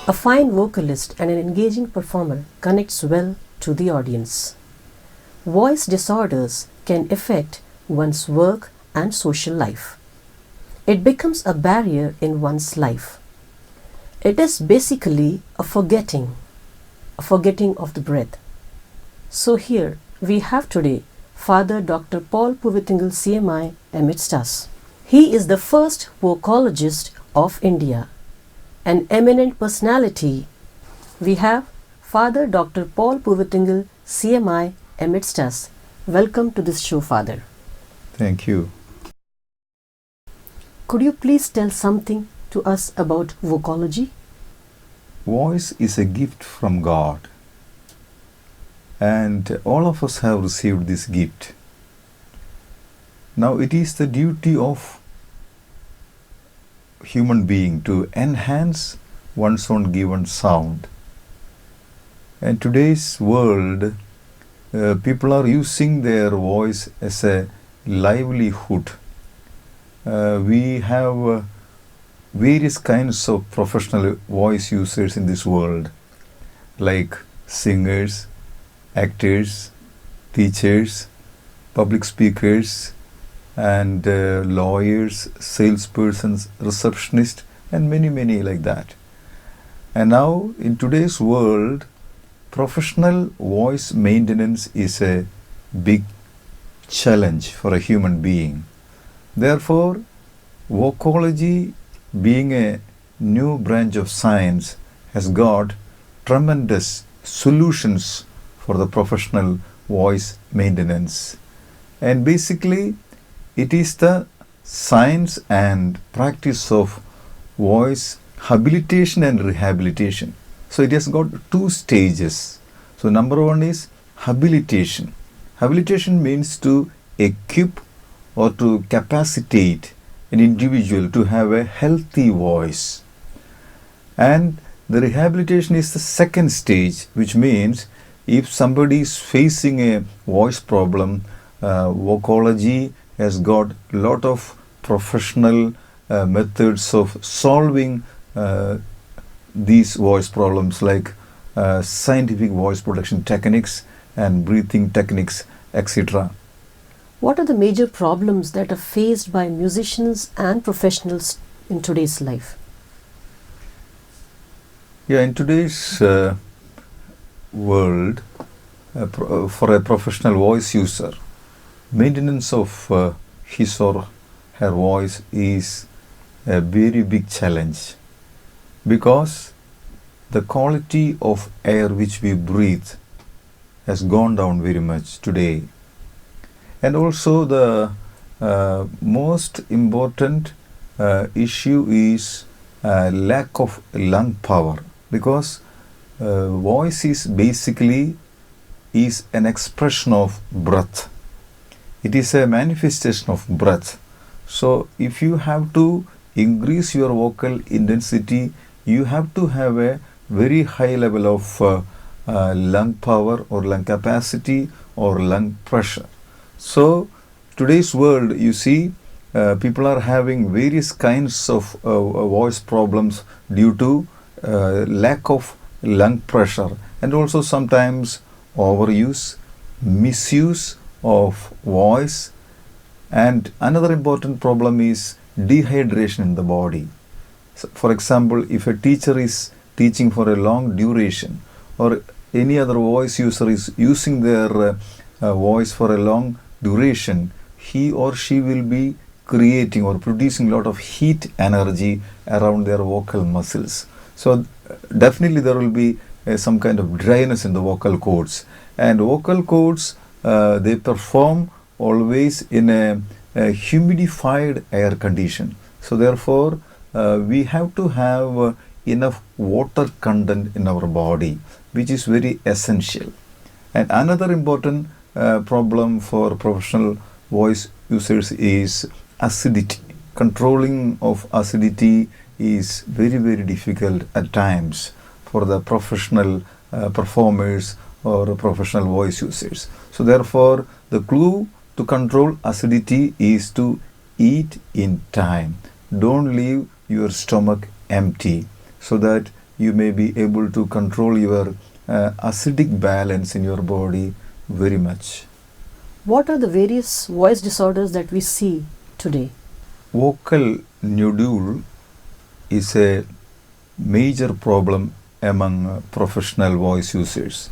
A fine vocalist and an engaging performer connects well to the audience. Voice disorders can affect one's work and social life. It becomes a barrier in one's life. It is basically a forgetting of the breath. So here we have today Father Dr. Paul Puvitingal CMI amidst us. He is the first vocologist of India, an eminent personality. We have Father Dr. Paul Puvitingal CMI amidst us. Welcome to this show, Father. Thank you. Could you please tell something to us about vocology? Voice is a gift from God, and all of us have received this gift. Now it is the duty of human being to enhance one's own given sound. In today's world, people are using their voice as a livelihood. We have various kinds of professional voice users in this world, like singers, actors, teachers, public speakers, and lawyers, salespersons, receptionists, and many like that. And now in today's world, professional voice maintenance is a big challenge for a human being. Therefore, vocology, being a new branch of science, has got tremendous solutions for the professional voice maintenance. And basically, it is the science and practice of voice habilitation and rehabilitation. So it has got two stages. So number one is habilitation. Habilitation means to equip or to capacitate an individual to have a healthy voice. And the rehabilitation is the second stage, which means if somebody is facing a voice problem, vocology has got a lot of professional methods of solving these voice problems, like scientific voice protection techniques and breathing techniques, etc. What are the major problems that are faced by musicians and professionals in today's life? Yeah, in today's world, for a professional voice user, maintenance of his or her voice is a very big challenge, because the quality of air which we breathe has gone down very much today. And also the most important issue is lack of lung power, because voice is basically an expression of breath. It is a manifestation of breath. So if you have to increase your vocal intensity, you have to have a very high level of lung power or lung capacity or lung pressure. So today's world, you see, people are having various kinds of voice problems due to lack of lung pressure, and also sometimes overuse, misuse of voice. And another important problem is dehydration in the body. So for example, if a teacher is teaching for a long duration, or any other voice user is using their voice for a long duration, he or she will be creating or producing a lot of heat energy around their vocal muscles. So definitely there will be some kind of dryness in the vocal cords. And vocal cords, they perform always in a humidified air condition. So therefore, we have to have enough water content in our body, which is very essential. And another important problem for professional voice users is acidity. Controlling of acidity is very difficult at times for the professional performers or professional voice users. So therefore, the clue to control acidity is to eat in time. Don't leave your stomach empty, so that you may be able to control your acidic balance in your body very much. What are the various voice disorders that we see today? Vocal nodule is a major problem among professional voice users.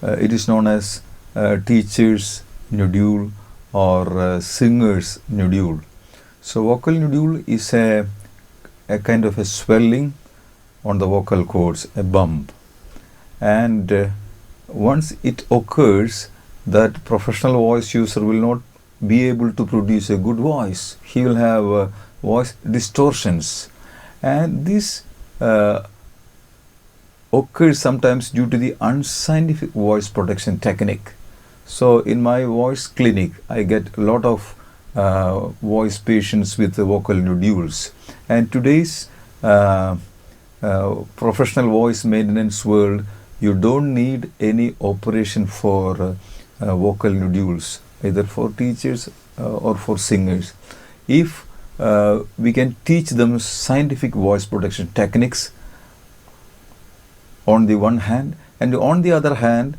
It is known as teacher's nodule or singer's nodule. So vocal nodule is a kind of a swelling on the vocal cords, a bump. And once it occurs, that professional voice user will not be able to produce a good voice. He will have voice distortions. And this occurs sometimes due to the unscientific voice protection technique. So in my voice clinic, I get a lot of voice patients with vocal nodules. And today's professional voice maintenance world, you don't need any operation for vocal nodules, either for teachers or for singers. If we can teach them scientific voice protection techniques on the one hand, and on the other hand,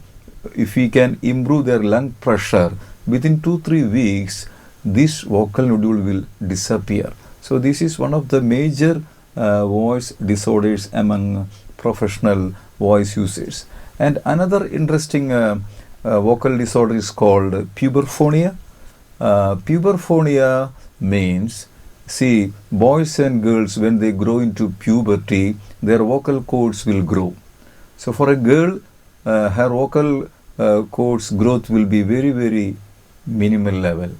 if we can improve their lung pressure, within 2-3 weeks, this vocal nodule will disappear. So this is one of the major voice disorders among professional voice users. And another interesting vocal disorder is called puberphonia. Puberphonia means, see, boys and girls, when they grow into puberty, their vocal cords will grow. So for a girl, her vocal cords growth will be very, very minimal level.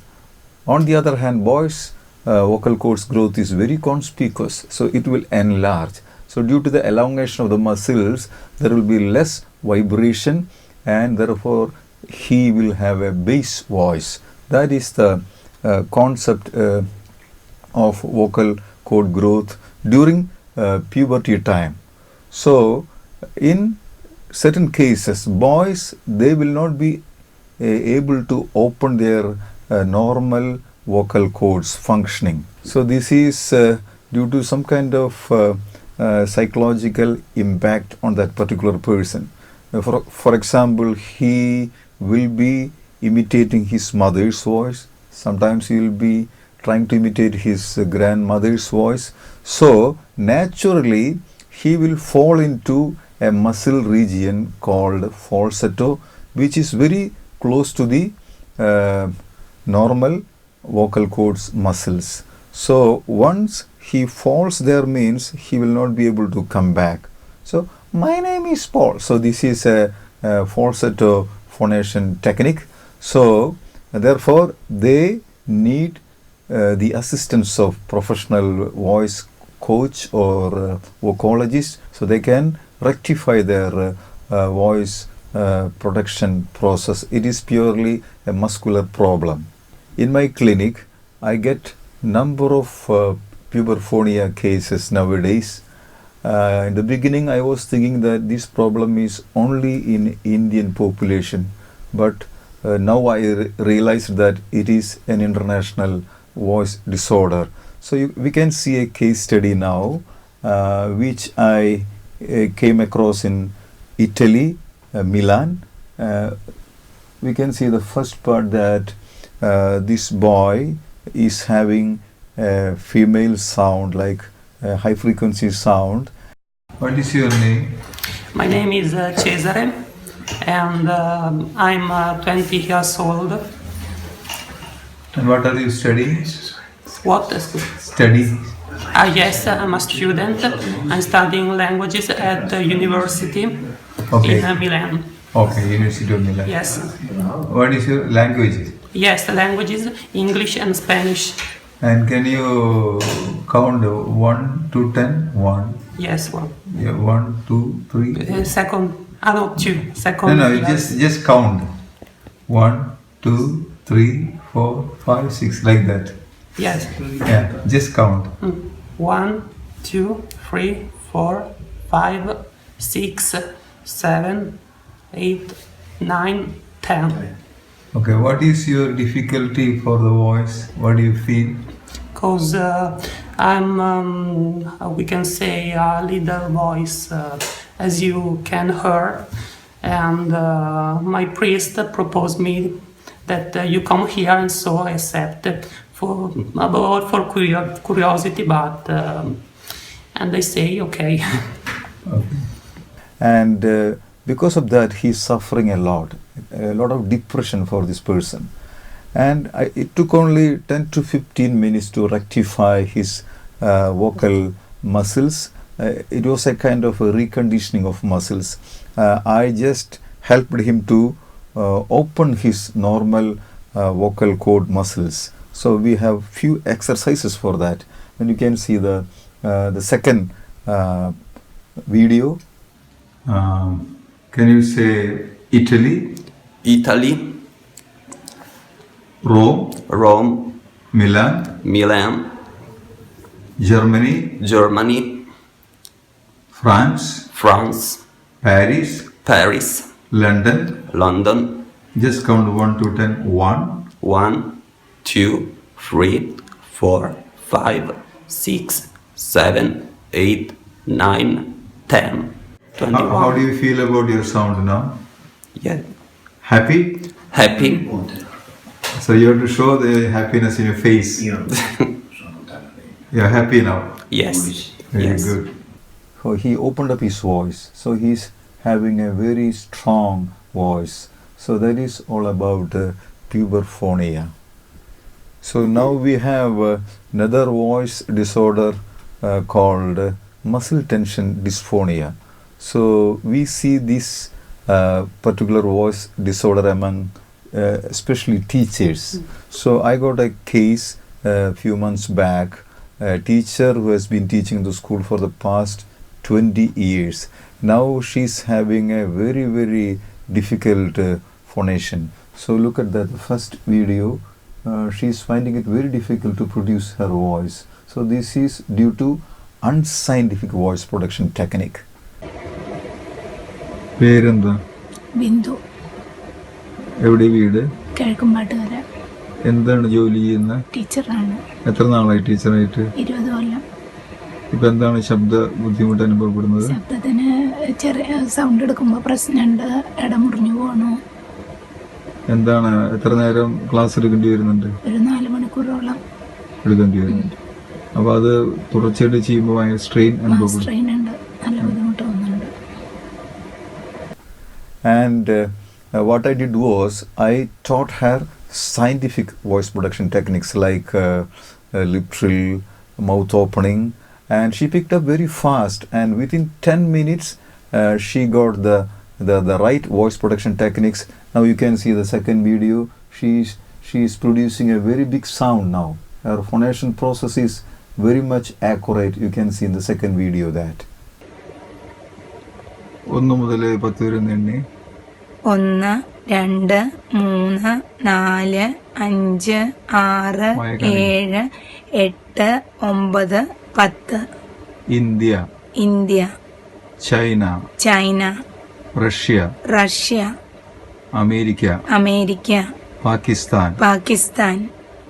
On the other hand, boys' vocal cords growth is very conspicuous, so it will enlarge. So due to the elongation of the muscles, there will be less vibration, and therefore he will have a bass voice. That is the concept of vocal cord growth during puberty time. So in certain cases, boys, they will not be able to open their normal vocal cords functioning. So this is due to some kind of psychological impact on that particular person. For example, he will be imitating his mother's voice. Sometimes he will be trying to imitate his grandmother's voice. So naturally, he will fall into a muscle region called falsetto, which is very close to the normal vocal cords muscles. So once he falls there, means he will not be able to come back. So my name is Paul. So this is a falsetto phonation technique. So therefore they need the assistance of professional voice coach or vocologist, so they can rectify their voice production process. It is purely a muscular problem. In my clinic, I get number of puberphonia cases nowadays. In the beginning, I was thinking that this problem is only in Indian population, but now I realized that it is an international voice disorder. So we can see a case study now, which I came across in Italy, Milan. We can see the first part that this boy is having a female sound, like a high frequency sound. What is your name? My name is Cesare, and I'm 20 years old. And what are you studying? What? Study? Yes, I'm a student. I'm studying languages at the university in Milan. Okay, University of Milan. Yes. What is your language? Yes, languages, English and Spanish. And can you count 1 to 10? 1. Yes, one. Yeah, 1, 2, 3. Second. No, 2. Second. No, just count. 1, 2, 3, 4, 5, 6, like that. Yes. Yeah, just count. 1, 2, 3, 4, 5, 6, 7, 8, 9, 10. Okay, what is your difficulty for the voice? What do you feel? Because I'm, we can say, a leader voice, as you can hear. And my priest proposed me that you come here, and so I accepted for curiosity, but and they say okay. Okay. And because of that, he's suffering a lot of depression for this person. And it took only 10 to 15 minutes to rectify his vocal muscles. It was a kind of a reconditioning of muscles. I just helped him to open his normal vocal cord muscles. So we have few exercises for that. And you can see the second video. Can you say Italy? Italy, Rome, Milan, Germany, France, Paris, London. Just count 1 to 10. 1, 2, 3, 4, 5, 6, 7, 8, 9, 10, 21. How do you feel about your sound now? Yeah. Happy? Happy? So you have to show the happiness in your face. You're happy now? Yes. Very Yes. good. So he opened up his voice. So he's having a very strong voice. So that is all about puberphonia. So now we have another voice disorder called muscle tension dysphonia. So we see this particular voice disorder among especially teachers. So I got a case a few months back, a teacher who has been teaching the school for the past 20 years. Now she's having a very, very difficult phonation. So look at that first video. She's finding it very difficult to produce her voice. So this is due to unscientific voice production technique. പേരെന്താ? ബിന്ദു. എവിടെ വീട്? കിഴക്കുംപാട്ടുകര. എന്താണ് ജോലി ചെയ്യുന്നത്? ടീച്ചറാണ്. എത്ര നാളായി ടീച്ചറായിട്ട്? 20 കൊല്ലം. ഇപ്പൊ എന്താണ് ശബ്ദ ബുദ്ധിമുട്ട് അനുഭവപ്പെടുന്നത്? ശബ്ദത്തിന് ചെറിയ സൗണ്ട് എടുക്കുമ്പോൾ പ്രശ്നമുണ്ട്, ഇടമുറിഞ്ഞു പോകണു. എന്താണ് എത്ര നേരം ക്ലാസ് എടുക്കേണ്ടി വരുന്നുണ്ട്? ഒരു 4 മണിക്കൂറോളം എടുക്കേണ്ടി വരുന്നുണ്ട്. അപ്പൊ അത് തുടർച്ചയായിട്ട് ചെയ്യുമ്പോൾ ഭയങ്കര സ്ട്രെയിൻ അനുഭവപ്പെടും. സ്ട്രെയിൻ ഉണ്ട്, നല്ല ബുദ്ധിമുട്ട് തോന്നുന്നുണ്ട്. And what I did was I taught her scientific voice production techniques like lip trill, mouth opening, and she picked up very fast. And within 10 minutes, she got the right voice production techniques. Now you can see the second video. She is producing a very big sound now. Her phonation process is very much accurate. You can see in the second video that. 1 മുതൽ 10 വരെ എണ്ണി. 1, 2, 3, 4, 5, 6, 7, 8, 9, 10. India, China, Russia, America, Pakistan.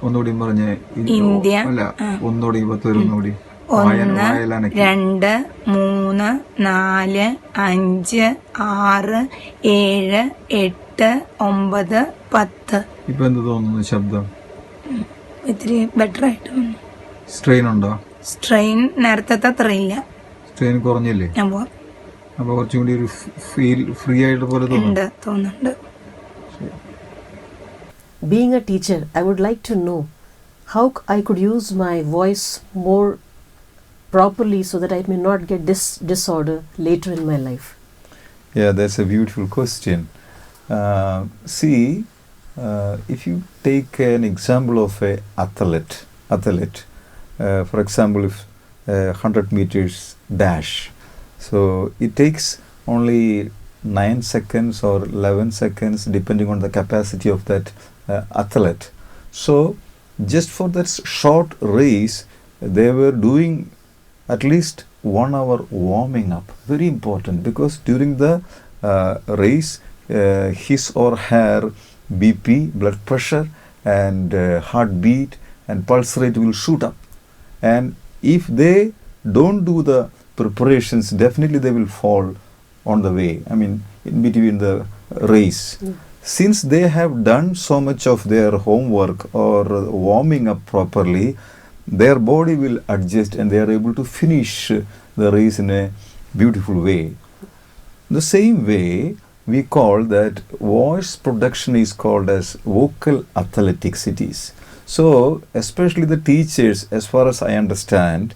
ഒന്നുകൂടി പറഞ്ഞേ. India. അല്ല, ഒന്നുകൂടി 10 വരെ ഒന്നുകൂടി. 1, 2, 3, 4, 5, 6, 7, 8, 9, 10. ഇപ്പൊ എന്ത് തോന്നുന്നു ശബ്ദം? ഇത്തിരി ബെറ്റർ ആയിട്ട് തോന്നുന്നു. സ്ട്രെയിൻ ഉണ്ടോ? സ്ട്രെയിൻ നേരത്തെ അത്ര ഇല്ല. സ്ട്രെയിൻ കുറഞ്ഞില്ലേ? അപ്പൊ കുറച്ചും കൂടി ഒരു ഫീൽ ഫ്രീ ആയിട്ട് പോലെ തോന്നുന്നുണ്ട്. Being a teacher, I would like to know how I could use my voice more properly so that I may not get this disorder later in my life. Yeah, that's a beautiful question. See, if you take an example of an athlete, for example, if 100 meters dash, so it takes only 9 seconds or 11 seconds depending on the capacity of that athlete. So just for that short race, they were doing at least 1 hour warming up. Very important, because during the race his or her BP, blood pressure, and heartbeat and pulse rate will shoot up. And if they don't do the preparations, definitely they will fall on the way, I mean, in between the race. Since they have done so much of their homework or warming up properly, their body will adjust and they are able to finish the race in a beautiful way. The same way, we call that voice production is called as vocal athletics it is. So, especially the teachers, as far as I understand,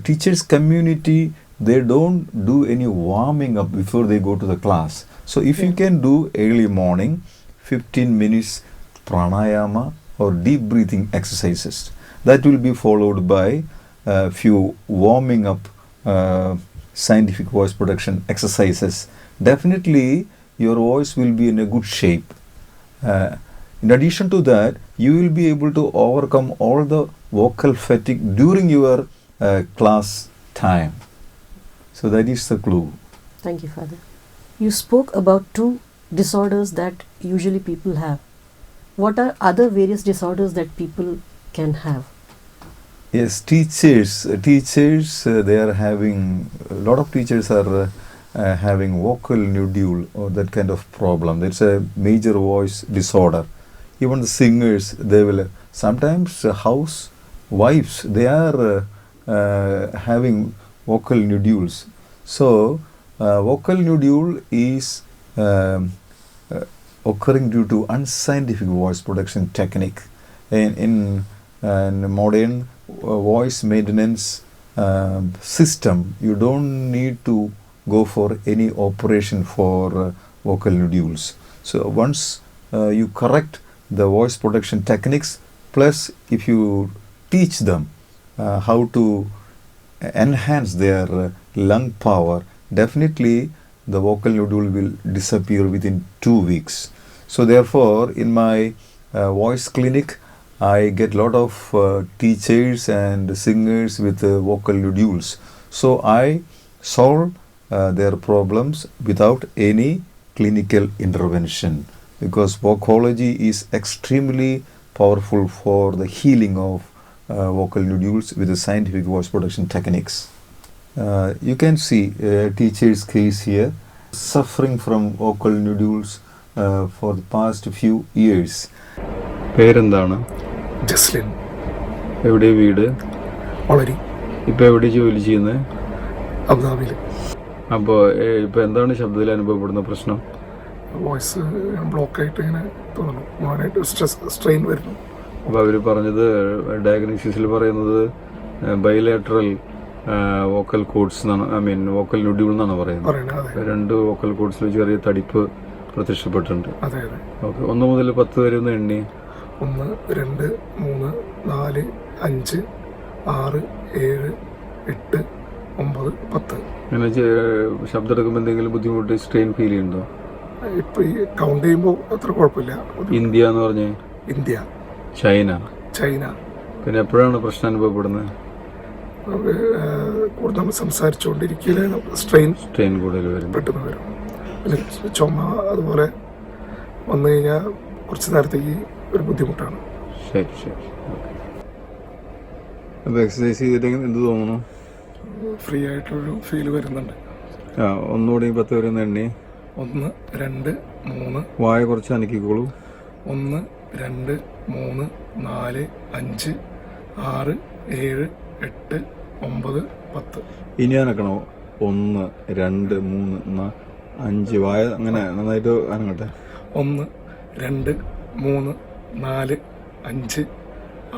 teachers community, they don't do any warming up before they go to the class. So, if you can do early morning, 15 minutes pranayama or deep breathing exercises, that will be followed by a few warming up scientific voice production exercises. Definitely, your voice will be in a good shape. In addition to that, you will be able to overcome all the vocal fatigue during your class time. So that is the clue. Thank you, Father. You spoke about 2 disorders that usually people have. What are other various disorders that people can have? Yes, teachers, they are having, a lot of teachers are having vocal nodule or that kind of problem. That's a major voice disorder. Even the singers, they will, sometimes housewives, they are having vocal nodules. So, vocal nodule is occurring due to unscientific voice production technique. In modern voice maintenance system, you don't need to go for any operation for vocal nodules. So once you correct the voice production techniques, plus if you teach them how to enhance their lung power, definitely the vocal nodule will disappear within 2 weeks. So therefore, in my voice clinic, I get a lot of teachers and singers with vocal nodules. So I solve their problems without any clinical intervention, because vocology is extremely powerful for the healing of vocal nodules with the scientific voice production techniques. You can see a teacher's case here, suffering from vocal nodules for the past few years. പേരെന്താണ്? ജസ്ലിൻ. എവിടെ വീട്? വളരി. ഇപ്പോൾ എവിടെ ജോലി ചെയ്യുന്നത്? അബുദാബിയിൽ. അപ്പോൾ ഇപ്പോൾ എന്താണ് ശബ്ദത്തിൽ അനുഭവപ്പെടുന്ന പ്രശ്നം? വോയിസ് ബ്ലോക്കായിട്ട് ഇങ്ങനെ തോന്നുന്നു, മോനായിട്ട് സ്ട്രെയിൻ വരുന്നു. അപ്പോൾ അവർ പറഞ്ഞത്, ഡയഗ്നോസിസിൽ പറയുന്നത് ബൈലാറ്ററൽ വോക്കൽ കോഡ്സ് എന്നാണ്, ഐ മീൻ വോക്കൽ നൊഡ്യൂൾ എന്നാണ് പറയുന്നത്. 2 വോക്കൽ കോഡ്സിൽ ചെറിയ തടിപ്പ് പ്രത്യക്ഷപ്പെട്ടിട്ടുണ്ട്. അതെ അതെ. ഓക്കെ, 1 മുതൽ 10 വരെ ഒന്ന് എണ്ണി. 1, 2, 3, 4, 5, 6, 7, 8, 9, 10. അങ്ങനെ ശബ്ദം എടുക്കുമ്പോൾ എന്തെങ്കിലും ബുദ്ധിമുട്ട്, സ്ട്രെയിൻ ഫീൽ ചെയ്യുന്നുണ്ടോ? ഇപ്പം ഈ കൗണ്ട് ചെയ്യുമ്പോൾ അത്ര കുഴപ്പമില്ല. ഇന്ത്യ എന്ന് പറഞ്ഞേ? ഇന്ത്യ. ചൈന. പിന്നെ എപ്പോഴാണ് പ്രശ്നം അനുഭവപ്പെടുന്നത്? കൂടുതൽ സംസാരിച്ചുകൊണ്ടിരിക്കലാണ് സ്ട്രെയിൻ കൂടുതൽ വരും, പെട്ടെന്ന് വരും. പിന്നെ ചുമ അതുപോലെ വന്നു കഴിഞ്ഞാൽ കുറച്ച് നേരത്തേക്ക് ഒരു ബുദ്ധിമുട്ടാണ്. ശരി ശരി. അപ്പോൾ എക്സസൈസ് ചെയ്തിട്ട് എന്ത് തോന്നുന്നു? ഫ്രീ ആയിട്ടൊരു ഫീൽ വരുന്നുണ്ട്. ഒന്നുകൂടി 10 വരെ ഒന്ന് എണ്ണി. 1, 2, 3. വായ കുറച്ച് അനക്കിക്കോളൂ. 1, 2, 3, 4, 5, 6, 7, 8, 9, 10. ഇനി അനക്കണോ? 1, 2, 3, 4, 5. വായ അങ്ങനെ നന്നായിട്ട് അനങ്ങട്ടെ. 1, 2, 3, 4, 5,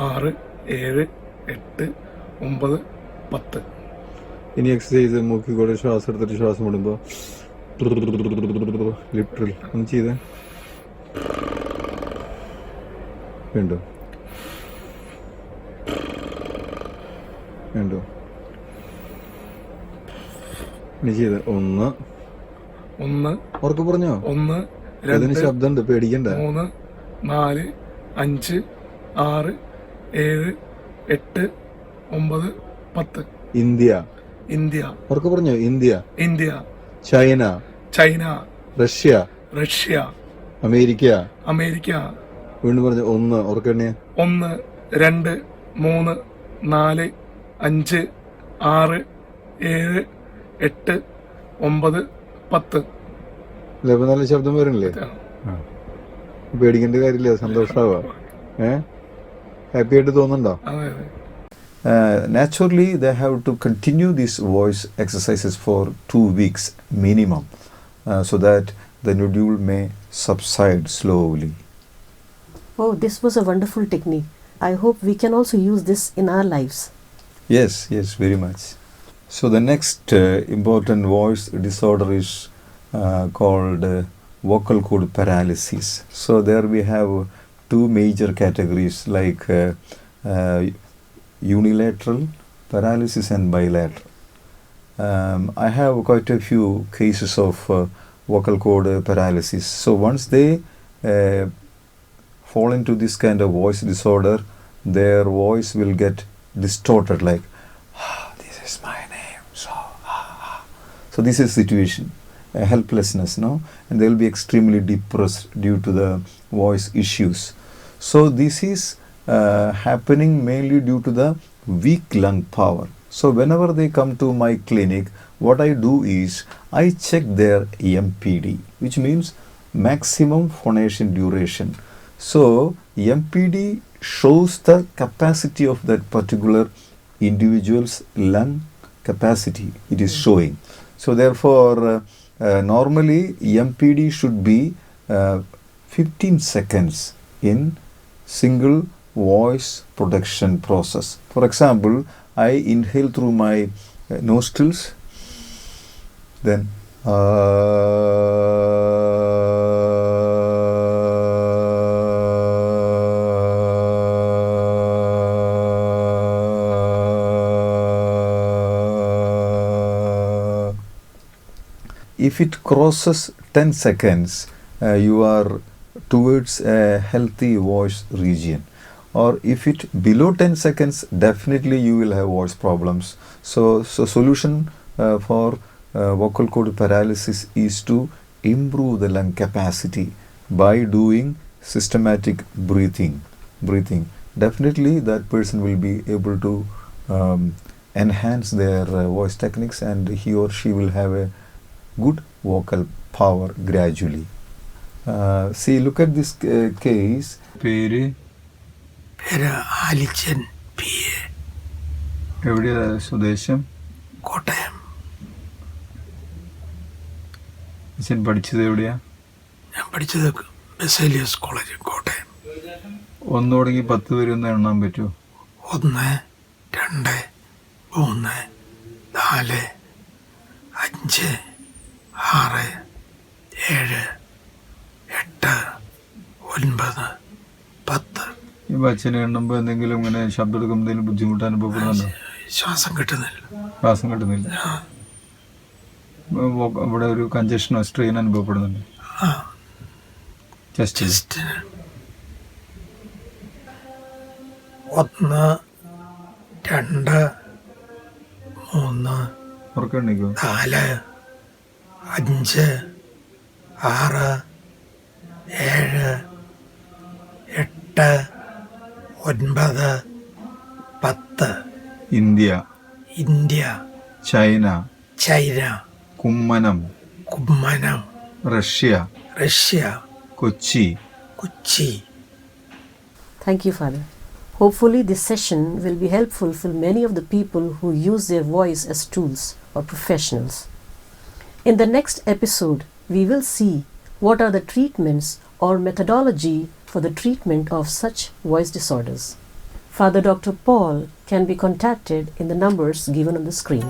6, 7, 8, 9, 10. ഇനി എക്സസൈസ് മൂക്കിക്കൂടെ ശ്വാസം എടുത്തിട്ട് ശ്വാസം വിടുമ്പോൾ ലിറ്ററൽ ഒന്ന് ചെയ്തേ. വീണ്ടും വീണ്ടും ഇനി ചെയ്ത്. 1 ഉറക്കെ പറഞ്ഞോ. 1, 2, ശബ്ദമുണ്ട്, പേടിക്കണ്ട. 3, 4, 5, 6, 7, 8, 9, 10. ഇന്ത്യ. ഉറക്കെ പറഞ്ഞോ. India. China. Russia. Russia, America, America. വീണ്ടും പറഞ്ഞു 1 ഓർക്കണേ. 1, 2, 3, 4, 5, 6, 7, 8, 9, 10. നല്ല ശബ്ദം വരണില്ലേ? പേടിക്കേണ്ട കാര്യമില്ല, സന്തോഷമാവാ. ഹാപ്പി ആയിട്ട് തോന്നുന്നുണ്ടോ? Naturally, they have to continue these voice exercises for 2 weeks minimum, so that the nodule may subside slowly. Oh, this was a wonderful technique. I hope we can also use this in our lives. Yes, very much. So the next important voice disorder is called vocal cord paralysis. So there we have 2 major categories, like unilateral paralysis and bilateral. I have quite a few cases of vocal cord paralysis. So once they fall into this kind of voice disorder, their voice will get distorted, like, this is my name, so this is situation, helplessness, no? And they will be extremely depressed due to the voice issues. So this is happening mainly due to the weak lung power. So whenever they come to my clinic, what I do is I check their MPD, which means maximum phonation duration. So MPD shows the capacity of that particular individual's lung capacity. It is showing. So therefore, normally MPD should be 15 seconds in single voice production process. For example, I inhale through my nostrils, then if it crosses 10 seconds, you are towards a healthy voice region. Or if it below 10 seconds, definitely you will have voice problems. So solution for vocal cord paralysis is to improve the lung capacity by doing systematic breathing. Definitely that person will be able to enhance their voice techniques, and he or she will have a good vocal power gradually. See, look at this case. പേര് Alichan P A. എവിടെയാ സ്വദേശം? കോട്ടയം. അച്ഛൻ പഠിച്ചത് എവിടെയാ? ഞാൻ പഠിച്ചത് Baselios college Kottayam. 1 തുടങ്ങി 10 വരെ ഒന്ന് എണ്ണാൻ പറ്റുമോ? 1, 2, 3, 4, 5, 6, 7, 8, 9, 10. ഈ അച്ഛനെ എണ്ണുമ്പോൾ എന്തെങ്കിലും ഇങ്ങനെ ശബ്ദം എടുക്കുമ്പോൾ എന്തെങ്കിലും ബുദ്ധിമുട്ട് അനുഭവപ്പെടുന്നുണ്ടോ? ശ്വാസം കിട്ടുന്നില്ല. ഇവിടെ ഒരു കഞ്ചഷനോ സ്ട്രെയിൻ അനുഭവപ്പെടുന്നുണ്ട്? Chest 1, 2, 3, 4, 5, 6, 7, 8, 9, 10. India, China, Kummanam, Russia, Kochi. Thank you, Father. Hopefully this session will be helpful for many of the people who use their voice as tools or professionals. In the next episode, we will see what are the treatments or methodology for the treatment of such voice disorders. Father Dr. Paul can be contacted in the numbers given on the screen.